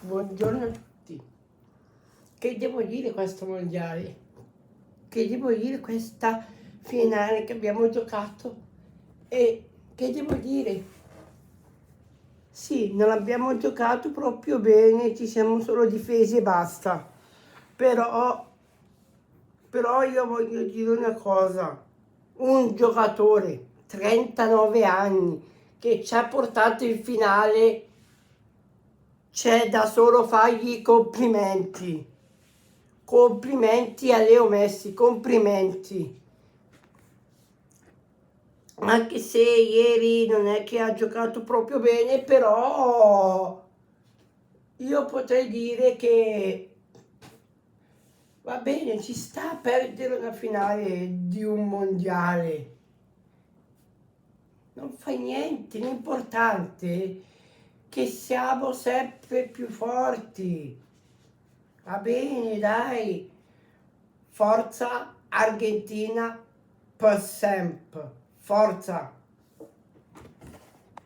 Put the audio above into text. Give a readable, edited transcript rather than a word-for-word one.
Buongiorno a tutti. Che devo dire questo mondiale? Che devo dire questa finale che abbiamo giocato? E che devo dire? Sì, non abbiamo giocato proprio bene, ci siamo solo difesi e basta. Però io voglio dire una cosa. Un giocatore, 39 anni, che ci ha portato in finale, c'è da solo fargli i complimenti. Complimenti a Leo Messi, complimenti. Anche se ieri non è che ha giocato proprio bene, però io potrei dire che va bene, ci sta a perdere una finale di un mondiale. Non fa niente, l'importante è che siamo sempre più forti. Va bene, dai. Forza Argentina per sempre. Forza!